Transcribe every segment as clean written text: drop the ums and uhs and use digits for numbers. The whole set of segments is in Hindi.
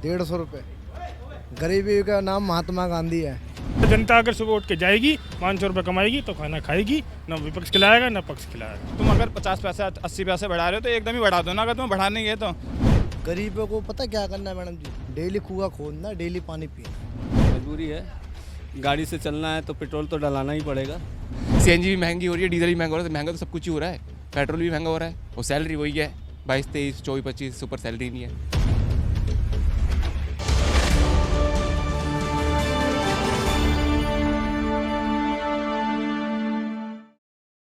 150 रुपये। गरीबी का नाम महात्मा गांधी है। जनता अगर सुबह उठ के जाएगी 500 रुपये कमाएगी तो खाना खाएगी, ना विपक्ष खिलाएगा ना पक्ष खिलाएगा। तुम अगर 50 पैसे 80 पैसे बढ़ा रहे हो तो एकदम ही बढ़ा दो ना, अगर तुम्हें बढ़ाना ही है तो। गरीबों को पता क्या करना है मैडम जी, डेली कुआं खोदना, डेली पानी पीना। मजबूरी है, गाड़ी से चलना है तो पेट्रोल तो डलाना ही पड़ेगा। सीएनजी भी महंगी हो रही है, डीजल भी महंगा हो रहा है, महंगा तो सब कुछ ही हो रहा है, पेट्रोल भी महंगा हो रहा है और सैलरी वही है 22, 23, 24, 25 ऊपर सैलरी नहीं है।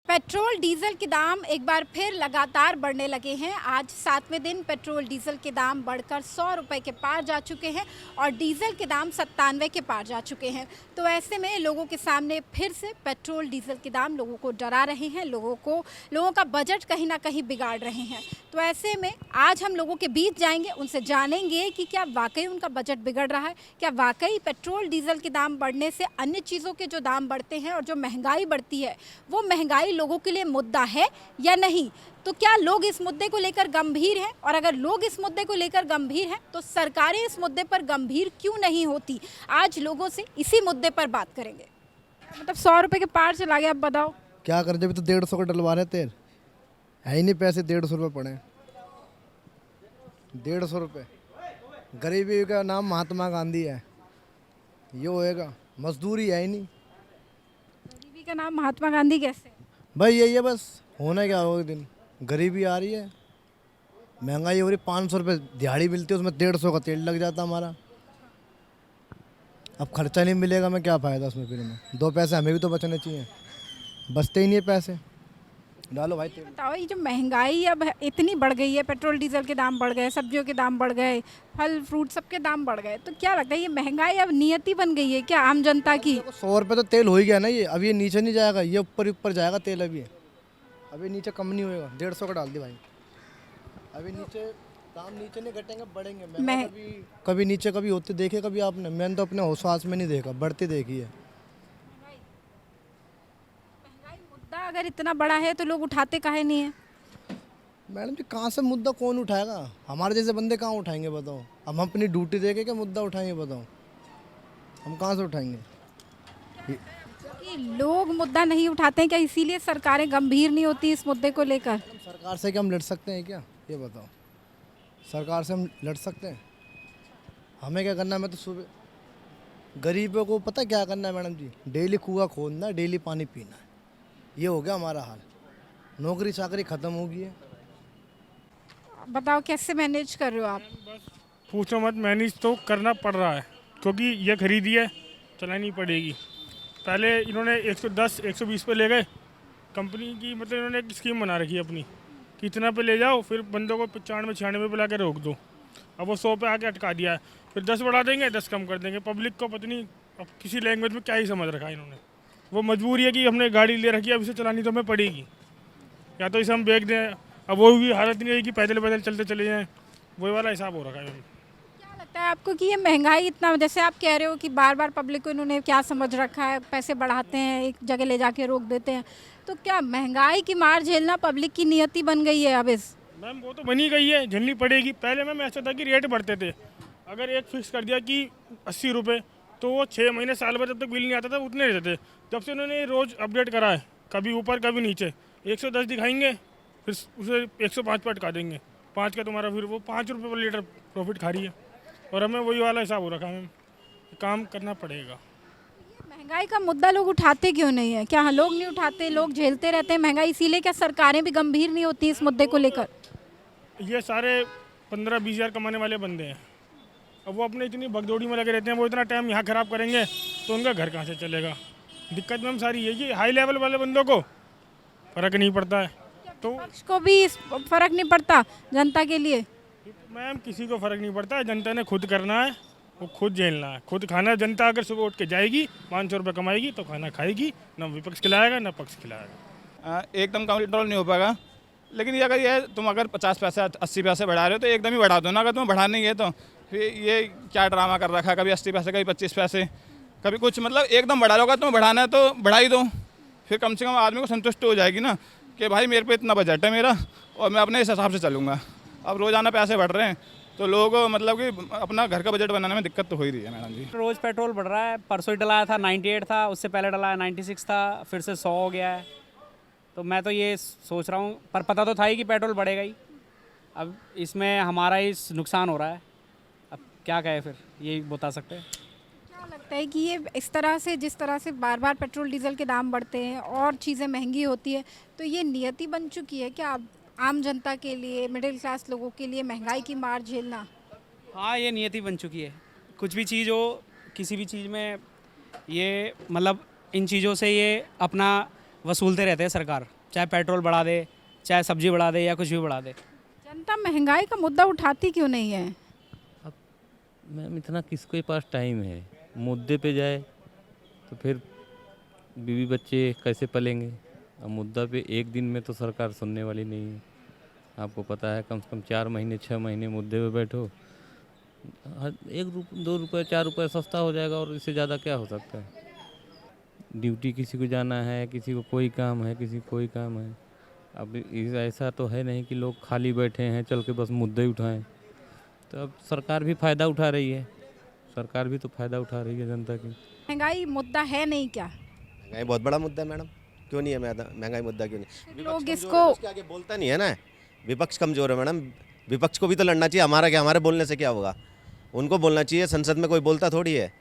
पेट्रोल डीजल के दाम एक बार फिर लगातार बढ़ने लगे हैं। आज 7वें दिन पेट्रोल डीजल के दाम बढ़कर 100 रुपये के पार जा चुके हैं और डीजल के दाम 97 के पार जा चुके हैं। तो ऐसे में लोगों के सामने फिर से पेट्रोल डीजल के दाम लोगों को डरा रहे हैं, लोगों का बजट कहीं ना कहीं बिगाड़ रहे हैं। तो ऐसे में आज हम लोगों के बीच जाएंगे, उनसे जानेंगे कि क्या वाकई उनका बजट बिगड़ रहा है, क्या वाकई पेट्रोल डीजल के दाम बढ़ने से अन्य चीज़ों के जो दाम बढ़ते हैं और जो महंगाई बढ़ती है वो महंगाई लोगों के लिए मुद्दा है या नहीं। तो क्या लोग इस मुद्दे को लेकर गंभीर हैं, और अगर लोग इस मुद्दे को लेकर गंभीर हैं तो सरकारें इस मुद्दे पर गंभीर क्यों नहीं होती। आज लोगों से इसी मुद्दे पर बात करेंगे। मतलब 100 रुपये के पार चला गया, अब बताओ क्या कर, जब तो 150 का डलवा रहे तेल है ही नहीं, पैसे 150 रुपये पड़े। 150 रुपये। गरीबी का नाम महात्मा गांधी है, ये होएगा। मजदूरी है ही नहीं। गरीबी का नाम महात्मा गांधी कैसे? भाई यही है बस, होना क्या होगा दिन। गरीबी आ रही है, महंगाई हो रही, 500 रुपये दिहाड़ी मिलती है, उसमें 150 का तेल लग जाता हमारा। अब खर्चा नहीं मिलेगा, मैं क्या फ़ायदा उसमें, फिर में 2 पैसे हमें भी तो बचने चाहिए, बचते ही नहीं है पैसे। डालो भाई तेल। बताओ, ये जो महंगाई अब इतनी बढ़ गई है, पेट्रोल डीजल के दाम बढ़ गए, सब्जियों के दाम बढ़ गए, फल फ्रूट सबके दाम बढ़ गए, तो क्या लगता है ये महंगाई अब नियति बन गई है क्या आम जनता की? 100 रुपये तो तेल हो ही गया ना ये, अब ये नीचे नहीं जाएगा, ये ऊपर ऊपर जाएगा तेल। अभी नीचे कम नहीं होएगा। 150 का डाल दी भाई, अभी नीचे दाम नीचे नहीं घटेंगे, बढ़ेंगे। कभी नीचे कभी होते देखे कभी आपने? मैंने तो अपने होश में नहीं देखा, बढ़ते देखी है। मुद्दा अगर इतना बड़ा है तो लोग उठाते काहे नहीं है? मैडम जी कहाँ से मुद्दा कौन उठाएगा? हमारे जैसे बंदे कहाँ उठाएंगे बताओ? हम अपनी ड्यूटी देके क्या मुद्दा उठाएंगे बताओ? हम कहाँ से उठाएंगे? कि लोग मुद्दा नहीं उठाते हैं क्या, इसीलिए सरकारें गंभीर नहीं होती इस मुद्दे को लेकर? सरकार से क्या हम लड़ सकते हैं क्या, ये बताओ? सरकार से हम लड़ सकते हैं? हमें क्या करना है? मैं तो सुबह गरीबों को पता क्या करना है मैडम जी, डेली कुआं खोदना, डेली पानी पीना है। ये हो गया हमारा हाल। नौकरी चाकरी ख़त्म हो गई है। बताओ कैसे मैनेज कर रहे हो आप? बस पूछो मत, मैनेज तो करना पड़ रहा है क्योंकि ये खरीदी है, चलानी पड़ेगी। पहले इन्होंने 110 120 पे ले गए कंपनी की, मतलब इन्होंने एक स्कीम बना रखी है अपनी कि इतना पे ले जाओ, फिर बंदों को 95 96 पे ला के रोक दो। अब वो 100 पे आके अटका दिया है, फिर 10 बढ़ा देंगे, 10 कम कर देंगे। पब्लिक को पता नहीं अब किसी लैंग्वेज में क्या ही समझ रखा है इन्होंने। वो मजबूरी है कि हमने गाड़ी ले रखी है, अब इसे चलानी तो हमें पड़ेगी, या तो इसे हम बेच दें। अब वो भी हालत नहीं है कि पैदल पैदल चलते चले जाएँ, वही वाला हिसाब हो रखा है। क्या लगता है आपको कि ये महंगाई इतना, जैसे आप कह रहे हो कि बार बार पब्लिक को इन्होंने क्या समझ रखा है, पैसे बढ़ाते हैं, एक जगह ले जाके रोक देते हैं, तो क्या महंगाई की मार झेलना पब्लिक की नियति बन गई है अब इस? मैम वो तो बनी गई है, झेलनी पड़ेगी। पहले मैम ऐसा था कि रेट बढ़ते थे, अगर एक फिक्स कर दिया कि 80 रुपये, तो वो 6 महीने साल भर जब तक बिल नहीं आता था उतने रहते थे। जब से उन्होंने रोज़ अपडेट करा है, कभी ऊपर कभी नीचे, 110 दिखाएंगे, फिर उसे 105 पर अटका देंगे, 5 का तुम्हारा, फिर वो 5 रुपये पर लीटर प्रॉफिट खा रही है। और हमें वही वाला हिसाब हो रखा है, मैम काम करना पड़ेगा। महंगाई का मुद्दा लोग उठाते क्यों नहीं है? क्या लोग नहीं उठाते, लोग झेलते रहते हैं महंगाई, इसीलिए क्या सरकारें भी गंभीर नहीं होती इस मुद्दे को लेकर? ये सारे 15-20 हज़ार कमाने वाले बंदे हैं, अब वो अपने इतनी भगदौड़ी में लगे रहते हैं, वो इतना टाइम यहाँ ख़राब करेंगे तो उनका घर कहाँ से चलेगा। दिक्कत मैम सारी है कि हाई लेवल वाले बंदों को फ़र्क नहीं पड़ता है, तो पक्ष को भी फ़र्क नहीं पड़ता जनता के लिए? मैम किसी को फ़र्क नहीं पड़ता है, जनता ने खुद करना है, वो खुद झेलना है, खुद खाना है। जनता अगर सुबह उठ के जाएगी 500 रुपये कमाएगी तो खाना खाएगी, ना विपक्ष खिलाएगा ना पक्ष खिलाएगा। एकदम कंट्रोल नहीं हो पाएगा, लेकिन ये अगर तुम अगर 50 पैसे 80 पैसे बढ़ा रहे हो तो एकदम ही बढ़ा दो ना, अगर तुम्हें बढ़ाना ही है तो। फिर ये क्या ड्रामा कर रखा है, कभी 80 पैसे कभी 25 पैसे कभी कुछ, मतलब एकदम बढ़ा लो। अगर तुम्हें बढ़ाना है तो बढ़ा ही दो, फिर कम से कम आदमी को संतुष्ट हो जाएगी ना कि भाई मेरे पे इतना बजट है मेरा और मैं अपने इस हिसाब से चलूँगा। अब रोज़ाना पैसे बढ़ रहे हैं, तो लोग मतलब कि अपना घर का बजट बनाने में दिक्कत तो हो ही रही है मैडम जी। रोज़ पेट्रोल बढ़ रहा है। परसों ही डलाया था 98 था, उससे पहले डलाया 96 था, फिर से 100 हो गया है। तो मैं तो ये सोच रहा हूँ, पर पता तो था ही कि पेट्रोल बढ़ेगा ही। अब इसमें हमारा ही नुकसान हो रहा है। अब क्या कहे फिर, यही बता सकते हैं। क्या लगता है कि ये इस तरह से, जिस तरह से बार बार पेट्रोल डीजल के दाम बढ़ते हैं और चीज़ें महंगी होती है, तो ये नियति बन चुकी है क्या अब आम जनता के लिए, मिडिल क्लास लोगों के लिए महंगाई की मार झेलना? हाँ, ये नियति बन चुकी है। कुछ भी चीज़ हो, किसी भी चीज़ में ये मतलब इन चीज़ों से ये अपना वसूलते रहते हैं सरकार, चाहे पेट्रोल बढ़ा दे, चाहे सब्जी बढ़ा दे या कुछ भी बढ़ा दे। जनता महंगाई का मुद्दा उठाती क्यों नहीं है? अब मैम इतना किसके पास टाइम है, मुद्दे पे जाए तो फिर बीवी बच्चे कैसे पलेंगे। अब मुद्दा पे एक दिन में तो सरकार सुनने वाली नहीं है। आपको पता है, कम से कम 4 महीने 6 महीने मुद्दे पे बैठो, 2 रुपये 4 रुपये सस्ता हो जाएगा, और इससे ज़्यादा क्या हो सकता है। ड्यूटी किसी को जाना है, किसी को कोई काम है, किसी को कोई काम है। अब ऐसा तो है नहीं कि लोग खाली बैठे हैं चल के बस मुद्दे उठाएं। तो अब सरकार भी फ़ायदा उठा रही है, सरकार भी तो फ़ायदा उठा रही है जनता की। महंगाई मुद्दा है नहीं क्या? महंगाई बहुत बड़ा मुद्दा है मैडम, क्यों नहीं है महंगाई मुद्दा, क्यों नहीं। लोग विपक्ष इसको कमज़ोर है, उसके आगे बोलता नहीं है ना, विपक्ष कमज़ोर है मैडम। विपक्ष को भी तो लड़ना चाहिए, हमारा क्या, हमारे बोलने से क्या होगा। उनको बोलना चाहिए, संसद में कोई बोलता थोड़ी है,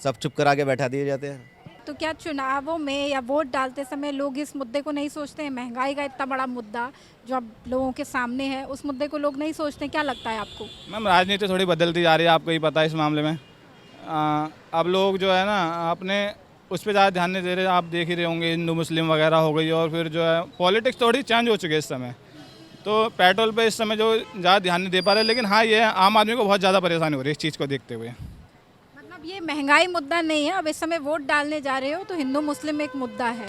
सब चुप करा के बैठा दिए जाते हैं। तो क्या चुनावों में या वोट डालते समय लोग इस मुद्दे को नहीं सोचते हैं? महंगाई का इतना बड़ा मुद्दा जो अब लोगों के सामने है, उस मुद्दे को लोग नहीं सोचते। क्या लगता है आपको? मैम राजनीति थोड़ी बदलती जा रही है, आपको ही पता है इस मामले में। अब लोग जो है ना अपने उस पर ज़्यादा ध्यान नहीं दे रहे। आप देख ही रहे होंगे, हिंदू मुस्लिम वगैरह हो गई, और फिर जो है पॉलिटिक्स थोड़ी चेंज हो चुकी है इस समय। तो पेट्रोल पे इस समय जो ज़्यादा ध्यान नहीं दे पा रहे, लेकिन हाँ ये है, आम आदमी को बहुत ज़्यादा परेशानी हो रही है इस चीज़ को देखते हुए। मतलब ये महंगाई मुद्दा नहीं है, अब इस समय वोट डालने जा रहे हो तो हिंदू मुस्लिम एक मुद्दा है।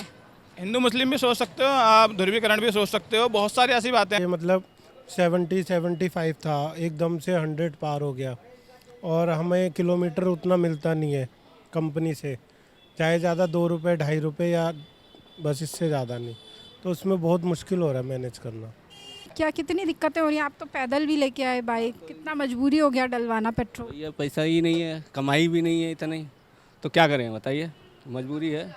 हिंदू मुस्लिम भी सोच सकते हो आप, ध्रुवीकरण भी सोच सकते हो, बहुत सारी ऐसी बातें हैं। ये मतलब 70-75 था, एकदम से 100 पार हो गया, और हमें किलोमीटर उतना मिलता नहीं है कंपनी से, चाहे ज़्यादा 2 रुपये 2.5 रुपये, या बस इससे ज़्यादा नहीं। तो उसमें बहुत मुश्किल हो रहा है मैनेज करना। क्या कितनी दिक्कतें हो रही हैं? आप तो पैदल भी लेके आए बाइक, कितना मजबूरी हो गया डलवाना पेट्रोल। ये पैसा ही नहीं है, कमाई भी नहीं है इतना ही, तो क्या करें बताइए, मजबूरी है।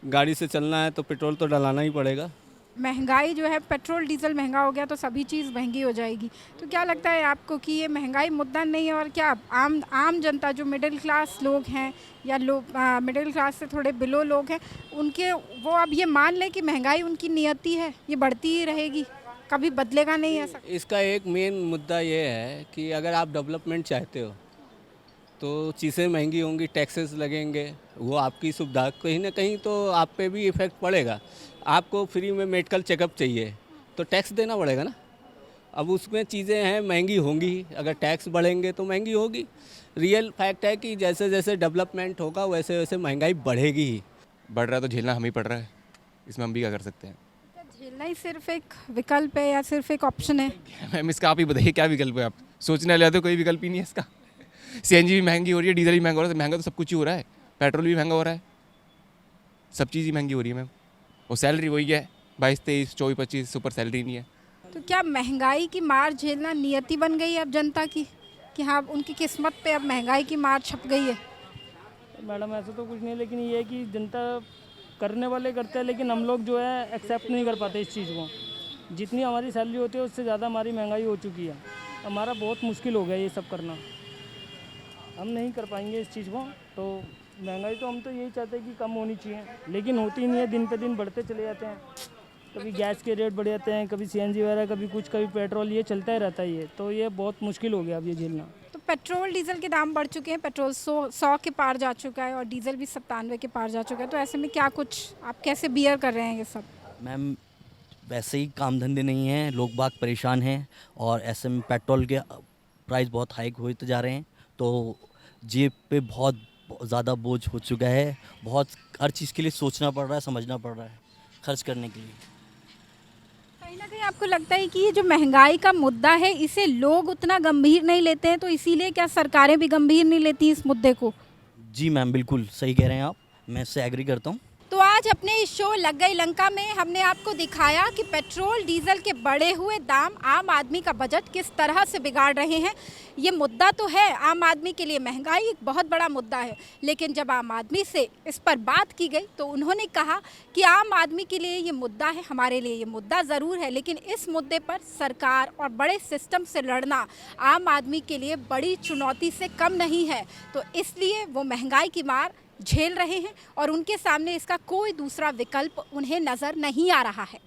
गाड़ी से चलना है तो पेट्रोल तो डलाना ही पड़ेगा। महंगाई जो है, पेट्रोल डीजल महंगा हो गया तो सभी चीज़ महंगी हो जाएगी। तो क्या लगता है आपको कि ये महंगाई मुद्दा नहीं है, और क्या आम जनता जो मिडिल क्लास लोग हैं या मिडिल क्लास से थोड़े बिलो लोग हैं, उनके वो अब ये मान लें कि महंगाई उनकी नियति है, ये बढ़ती ही रहेगी, कभी बदलेगा नहीं ऐसा? इसका एक मेन मुद्दा ये है कि अगर आप डेवलपमेंट चाहते हो तो चीज़ें महंगी होंगी, टैक्सेस लगेंगे, वो आपकी सुविधा कहीं ना कहीं तो आप पे भी इफ़ेक्ट पड़ेगा। आपको फ्री में मेडिकल चेकअप चाहिए तो टैक्स देना पड़ेगा ना। अब उसमें चीज़ें हैं महंगी होंगी, अगर टैक्स बढ़ेंगे तो महंगी होगी। रियल फैक्ट है कि जैसे जैसे डेवलपमेंट होगा वैसे वैसे महंगाई बढ़ेगी ही। बढ़ रहा है तो झेलना हम ही पड़ रहा है, इसमें हम भी क्या कर सकते हैं। झेलना ही सिर्फ एक विकल्प है या सिर्फ एक ऑप्शन है? मैम इसका आप ही बताइए क्या विकल्प है। आप सोचने वाले तो कोई विकल्प ही नहीं है इसका। सीएनजी भी महंगी हो रही है, डीजल भी महंगा हो रहा है, महंगा तो सब कुछ ही हो रहा है, पेट्रोल भी महंगा हो रहा है, सब चीज़ ही महंगी हो रही है मैम। और सैलरी वही है 22, 23, 24, 25, सुपर सैलरी नहीं है। तो क्या महंगाई की मार झेलना नियति बन गई है अब जनता की, कि हाँ उनकी किस्मत पे अब महंगाई की मार छप गई है? मैडम ऐसा तो कुछ नहीं, लेकिन ये है कि जनता करने वाले करते हैं, लेकिन हम लोग जो है एक्सेप्ट नहीं कर पाते इस चीज़ को। जितनी हमारी सैलरी होती है उससे ज़्यादा हमारी महंगाई हो चुकी है, हमारा बहुत मुश्किल हो गया ये सब करना, हम नहीं कर पाएंगे इस चीज़ को। तो महंगाई तो हम तो यही चाहते हैं कि कम होनी चाहिए, लेकिन होती नहीं है, दिन पे दिन बढ़ते चले जाते हैं। कभी गैस के रेट बढ़ जाते हैं, कभी सीएनजी वगैरह, कभी कुछ, कभी पेट्रोल, ये चलता ही रहता है ये। तो ये बहुत मुश्किल हो गया अब ये झेलना। तो पेट्रोल डीजल के दाम बढ़ चुके हैं, पेट्रोल 100 के पार जा चुका है और डीजल भी 97 के पार जा चुका है। तो ऐसे में क्या कुछ आप कैसे बियर कर रहे हैं ये सब? मैम वैसे ही काम धंधे नहीं हैं, लोग बाग परेशान हैं, और ऐसे में पेट्रोल के प्राइस बहुत हाइक होते जा रहे हैं, तो जेब पे बहुत ज़्यादा बोझ हो चुका है। बहुत हर चीज़ के लिए सोचना पड़ रहा है, समझना पड़ रहा है खर्च करने के लिए। कहीं ना कहीं आपको लगता है कि ये जो महंगाई का मुद्दा है इसे लोग उतना गंभीर नहीं लेते हैं, तो इसीलिए क्या सरकारें भी गंभीर नहीं लेती इस मुद्दे को? जी मैम बिल्कुल सही कह रहे हैं आप, मैं इससे एग्री करता हूँ। तो आज अपने इस शो लग गई लंका में हमने आपको दिखाया कि पेट्रोल डीजल के बढ़े हुए दाम आम आदमी का बजट किस तरह से बिगाड़ रहे हैं। ये मुद्दा तो है, आम आदमी के लिए महंगाई एक बहुत बड़ा मुद्दा है, लेकिन जब आम आदमी से इस पर बात की गई तो उन्होंने कहा कि आम आदमी के लिए ये मुद्दा है, हमारे लिए ये मुद्दा ज़रूर है, लेकिन इस मुद्दे पर सरकार और बड़े सिस्टम से लड़ना आम आदमी के लिए बड़ी चुनौती से कम नहीं है। तो इसलिए वो महंगाई की मार झेल रहे हैं और उनके सामने इसका कोई दूसरा विकल्प उन्हें नज़र नहीं आ रहा है।